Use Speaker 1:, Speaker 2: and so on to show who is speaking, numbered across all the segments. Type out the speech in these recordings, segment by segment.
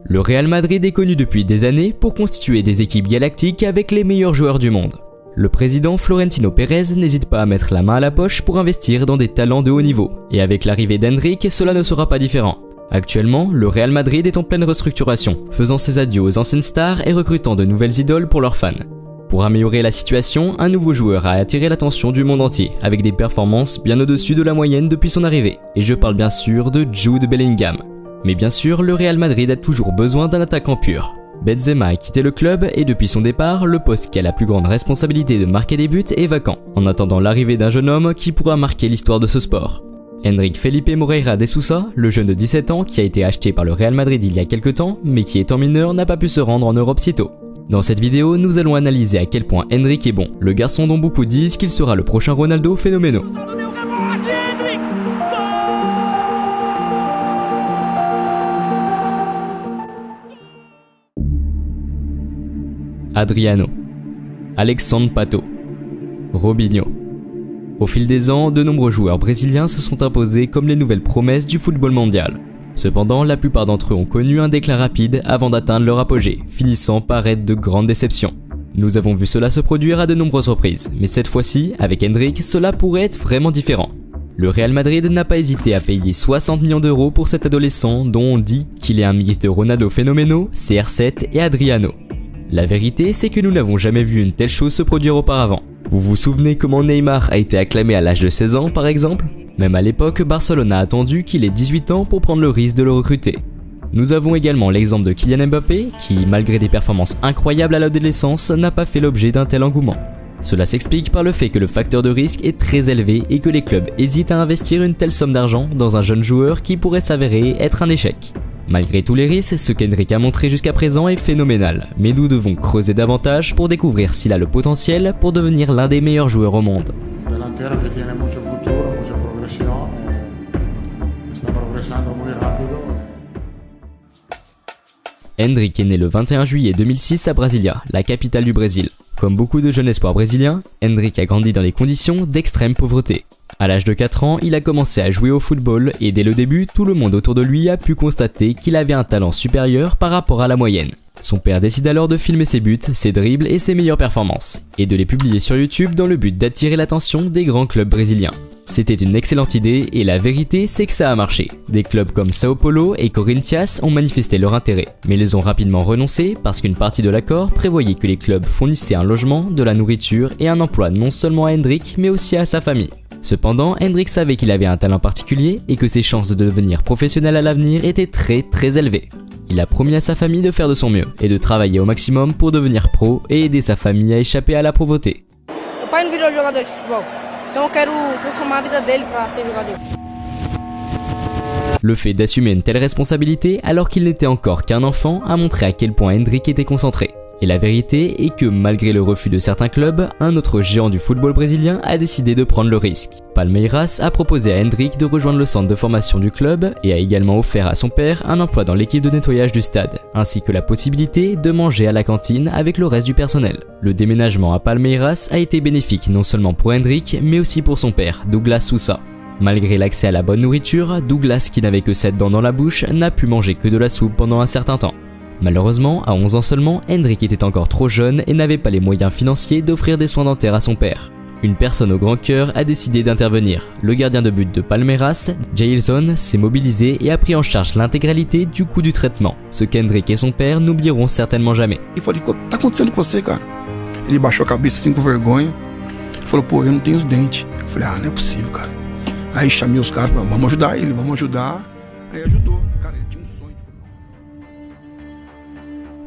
Speaker 1: Le Real Madrid est connu depuis des années pour constituer des équipes galactiques avec les meilleurs joueurs du monde. Le président Florentino Pérez n'hésite pas à mettre la main à la poche pour investir dans des talents de haut niveau. Et avec l'arrivée d'Hendrick, cela ne sera pas différent. Actuellement, le Real Madrid est en pleine restructuration, faisant ses adieux aux anciennes stars et recrutant de nouvelles idoles pour leurs fans. Pour améliorer la situation, un nouveau joueur a attiré l'attention du monde entier, avec des performances bien au-dessus de la moyenne depuis son arrivée. Et je parle bien sûr de Jude Bellingham. Mais bien sûr, le Real Madrid a toujours besoin d'un attaquant pur. Benzema a quitté le club et depuis son départ, le poste qui a la plus grande responsabilité de marquer des buts est vacant, en attendant l'arrivée d'un jeune homme qui pourra marquer l'histoire de ce sport. Henrique Felipe Moreira de Sousa, le jeune de 17 ans qui a été acheté par le Real Madrid il y a quelques temps, mais qui étant mineur n'a pas pu se rendre en Europe si tôt. Dans cette vidéo, nous allons analyser à quel point Henrique est bon, le garçon dont beaucoup disent qu'il sera le prochain Ronaldo phénoménal. Adriano, Alexandre Pato, Robinho. Au fil des ans, de nombreux joueurs brésiliens se sont imposés comme les nouvelles promesses du football mondial. Cependant, la plupart d'entre eux ont connu un déclin rapide avant d'atteindre leur apogée, finissant par être de grandes déceptions. Nous avons vu cela se produire à de nombreuses reprises, mais cette fois-ci, avec Henrique, cela pourrait être vraiment différent. Le Real Madrid n'a pas hésité à payer 60 millions d'euros pour cet adolescent dont on dit qu'il est un mix de Ronaldo Phénoménal, CR7 et Adriano. La vérité, c'est que nous n'avons jamais vu une telle chose se produire auparavant. Vous vous souvenez comment Neymar a été acclamé à l'âge de 16 ans par exemple ? Même à l'époque, Barcelone a attendu qu'il ait 18 ans pour prendre le risque de le recruter. Nous avons également l'exemple de Kylian Mbappé qui, malgré des performances incroyables à l'adolescence, n'a pas fait l'objet d'un tel engouement. Cela s'explique par le fait que le facteur de risque est très élevé et que les clubs hésitent à investir une telle somme d'argent dans un jeune joueur qui pourrait s'avérer être un échec. Malgré tous les risques, ce qu'Henrique a montré jusqu'à présent est phénoménal, mais nous devons creuser davantage pour découvrir s'il a le potentiel pour devenir l'un des meilleurs joueurs au monde. Henrique est né le 21 juillet 2006 à Brasilia, la capitale du Brésil. Comme beaucoup de jeunes espoirs brésiliens, Henrique a grandi dans des conditions d'extrême pauvreté. À l'âge de 4 ans, il a commencé à jouer au football et dès le début, tout le monde autour de lui a pu constater qu'il avait un talent supérieur par rapport à la moyenne. Son père décide alors de filmer ses buts, ses dribbles et ses meilleures performances, et de les publier sur YouTube dans le but d'attirer l'attention des grands clubs brésiliens. C'était une excellente idée et la vérité c'est que ça a marché. Des clubs comme Sao Paulo et Corinthians ont manifesté leur intérêt, mais ils ont rapidement renoncé parce qu'une partie de l'accord prévoyait que les clubs fournissaient un logement, de la nourriture et un emploi non seulement à Henrique mais aussi à sa famille. Cependant, Henrique savait qu'il avait un talent particulier et que ses chances de devenir professionnel à l'avenir étaient très élevées. Il a promis à sa famille de faire de son mieux et de travailler au maximum pour devenir pro et aider sa famille à échapper à la pauvreté. Le fait d'assumer une telle responsabilité alors qu'il n'était encore qu'un enfant a montré à quel point Henrique était concentré. Et la vérité est que malgré le refus de certains clubs, un autre géant du football brésilien a décidé de prendre le risque. Palmeiras a proposé à Henrique de rejoindre le centre de formation du club et a également offert à son père un emploi dans l'équipe de nettoyage du stade, ainsi que la possibilité de manger à la cantine avec le reste du personnel. Le déménagement à Palmeiras a été bénéfique non seulement pour Henrique, mais aussi pour son père, Douglas Sousa. Malgré l'accès à la bonne nourriture, Douglas, qui n'avait que 7 dents dans la bouche, n'a pu manger que de la soupe pendant un certain temps. Malheureusement, à 11 ans seulement, Henrique était encore trop jeune et n'avait pas les moyens financiers d'offrir des soins dentaires à son père. Une personne au grand cœur a décidé d'intervenir. Le gardien de but de Palmeiras, Jailson, s'est mobilisé et a pris en charge l'intégralité du coût du traitement, ce qu'Henrique et son père n'oublieront certainement jamais.
Speaker 2: Il falou, o que tá acontecendo com você, cara? Ele baixou a cabeça assim com vergonha. Ele falou, pô, eu não tenho os dentes. Eu falei, ah, não é possível, cara. Aí chamei os caras, vamos ajudar ele, vamos ajudar. Aí ajudou. Cara, ele tinha sonho de...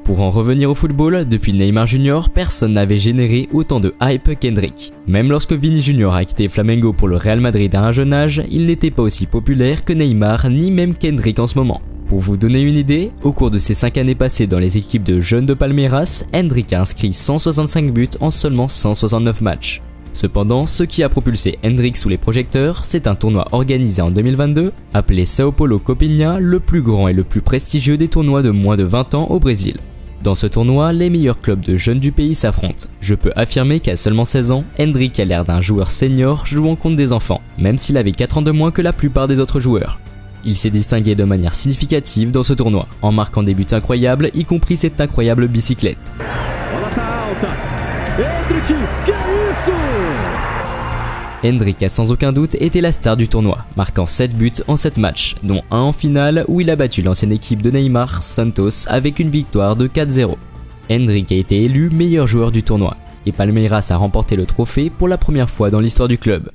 Speaker 1: Pour en revenir au football, depuis Neymar Jr, personne n'avait généré autant de hype qu'Henrique. Même lorsque Vini Jr a quitté Flamengo pour le Real Madrid à un jeune âge, il n'était pas aussi populaire que Neymar ni même qu'Henrique en ce moment. Pour vous donner une idée, au cours de ses 5 années passées dans les équipes de jeunes de Palmeiras, Henrique a inscrit 165 buts en seulement 169 matchs. Cependant, ce qui a propulsé Henrique sous les projecteurs, c'est un tournoi organisé en 2022, appelé Sao Paulo Copinha, le plus grand et le plus prestigieux des tournois de moins de 20 ans au Brésil. Dans ce tournoi, les meilleurs clubs de jeunes du pays s'affrontent. Je peux affirmer qu'à seulement 16 ans, Henrique a l'air d'un joueur senior jouant contre des enfants, même s'il avait 4 ans de moins que la plupart des autres joueurs. Il s'est distingué de manière significative dans ce tournoi, en marquant des buts incroyables, y compris cette incroyable bicyclette. Endrick a sans aucun doute été la star du tournoi, marquant 7 buts en 7 matchs, dont un en finale où il a battu l'ancienne équipe de Neymar, Santos, avec une victoire de 4-0. Endrick a été élu meilleur joueur du tournoi, et Palmeiras a remporté le trophée pour la première fois dans l'histoire du club.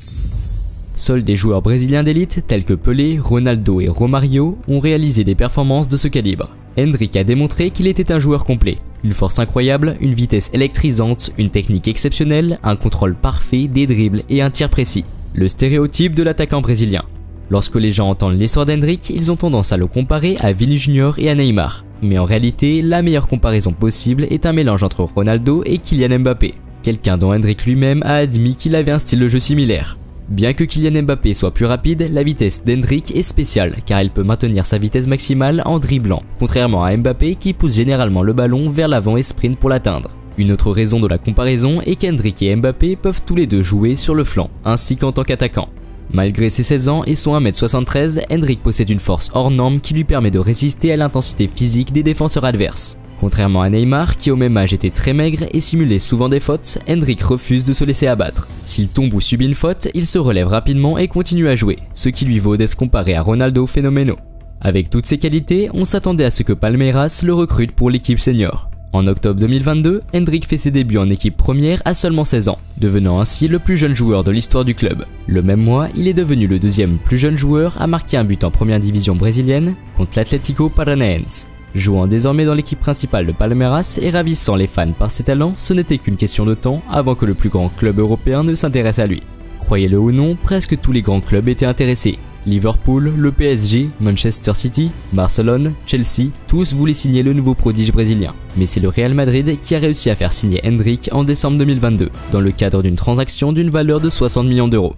Speaker 1: Seuls des joueurs brésiliens d'élite tels que Pelé, Ronaldo et Romario ont réalisé des performances de ce calibre. Endrick a démontré qu'il était un joueur complet. Une force incroyable, une vitesse électrisante, une technique exceptionnelle, un contrôle parfait, des dribbles et un tir précis. Le stéréotype de l'attaquant brésilien. Lorsque les gens entendent l'histoire d'Endrick, ils ont tendance à le comparer à Vini Junior et à Neymar. Mais en réalité, la meilleure comparaison possible est un mélange entre Ronaldo et Kylian Mbappé. Quelqu'un dont Endrick lui-même a admis qu'il avait un style de jeu similaire. Bien que Kylian Mbappé soit plus rapide, la vitesse d'Endrick est spéciale car il peut maintenir sa vitesse maximale en dribblant, contrairement à Mbappé qui pousse généralement le ballon vers l'avant et sprint pour l'atteindre. Une autre raison de la comparaison est qu'Endrick et Mbappé peuvent tous les deux jouer sur le flanc, ainsi qu'en tant qu'attaquant. Malgré ses 16 ans et son 1m73, Endrick possède une force hors norme qui lui permet de résister à l'intensité physique des défenseurs adverses. Contrairement à Neymar, qui au même âge était très maigre et simulait souvent des fautes, Endrick refuse de se laisser abattre. S'il tombe ou subit une faute, il se relève rapidement et continue à jouer, ce qui lui vaut d'être comparé à Ronaldo Phénoméno. Avec toutes ces qualités, on s'attendait à ce que Palmeiras le recrute pour l'équipe senior. En octobre 2022, Endrick fait ses débuts en équipe première à seulement 16 ans, devenant ainsi le plus jeune joueur de l'histoire du club. Le même mois, il est devenu le deuxième plus jeune joueur à marquer un but en première division brésilienne contre l'Atlético Paranaense. Jouant désormais dans l'équipe principale de Palmeiras et ravissant les fans par ses talents, ce n'était qu'une question de temps avant que le plus grand club européen ne s'intéresse à lui. Croyez-le ou non, presque tous les grands clubs étaient intéressés. Liverpool, le PSG, Manchester City, Barcelone, Chelsea, tous voulaient signer le nouveau prodige brésilien. Mais c'est le Real Madrid qui a réussi à faire signer Endrick en décembre 2022, dans le cadre d'une transaction d'une valeur de 60 millions d'euros.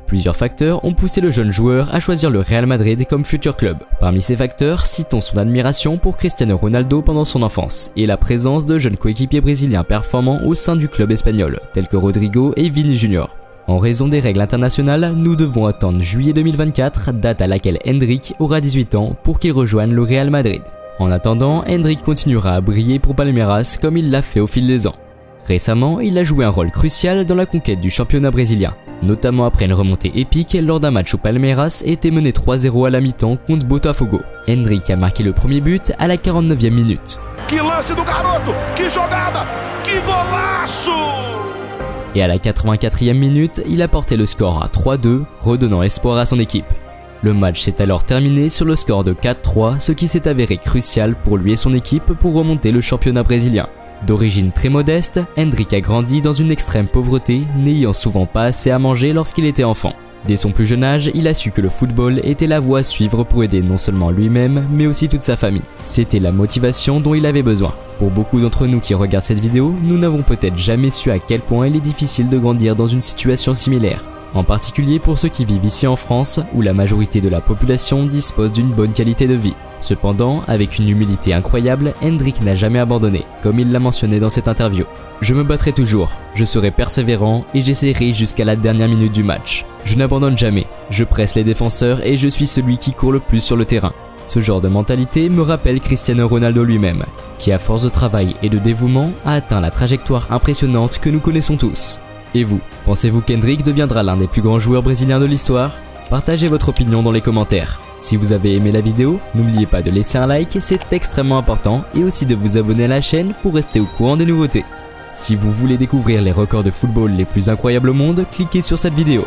Speaker 1: Plusieurs facteurs ont poussé le jeune joueur à choisir le Real Madrid comme futur club. Parmi ces facteurs, citons son admiration pour Cristiano Ronaldo pendant son enfance et la présence de jeunes coéquipiers brésiliens performants au sein du club espagnol, tels que Rodrigo et Vini Junior. En raison des règles internationales, nous devons attendre juillet 2024, date à laquelle Endrick aura 18 ans, pour qu'il rejoigne le Real Madrid. En attendant, Endrick continuera à briller pour Palmeiras comme il l'a fait au fil des ans. Récemment, il a joué un rôle crucial dans la conquête du championnat brésilien, notamment après une remontée épique lors d'un match où Palmeiras était mené 3-0 à la mi-temps contre Botafogo. Endrick a marqué le premier but à la 49e minute.
Speaker 3: Que lance do garoto, que jogada, que golaço!
Speaker 1: Et à la 84e minute, il a porté le score à 3-2, redonnant espoir à son équipe. Le match s'est alors terminé sur le score de 4-3, ce qui s'est avéré crucial pour lui et son équipe pour remonter le championnat brésilien. D'origine très modeste, Endrick a grandi dans une extrême pauvreté, n'ayant souvent pas assez à manger lorsqu'il était enfant. Dès son plus jeune âge, il a su que le football était la voie à suivre pour aider non seulement lui-même, mais aussi toute sa famille. C'était la motivation dont il avait besoin. Pour beaucoup d'entre nous qui regardent cette vidéo, nous n'avons peut-être jamais su à quel point il est difficile de grandir dans une situation similaire. En particulier pour ceux qui vivent ici en France, où la majorité de la population dispose d'une bonne qualité de vie. Cependant, avec une humilité incroyable, Endrick n'a jamais abandonné, comme il l'a mentionné dans cette interview. Je me battrai toujours, je serai persévérant et j'essaierai jusqu'à la dernière minute du match. Je n'abandonne jamais, je presse les défenseurs et je suis celui qui court le plus sur le terrain. Ce genre de mentalité me rappelle Cristiano Ronaldo lui-même, qui à force de travail et de dévouement a atteint la trajectoire impressionnante que nous connaissons tous. Et vous, pensez-vous qu'Endrick deviendra l'un des plus grands joueurs brésiliens de l'histoire? Partagez votre opinion dans les commentaires. Si vous avez aimé la vidéo, n'oubliez pas de laisser un like, c'est extrêmement important, et aussi de vous abonner à la chaîne pour rester au courant des nouveautés. Si vous voulez découvrir les records de football les plus incroyables au monde, cliquez sur cette vidéo.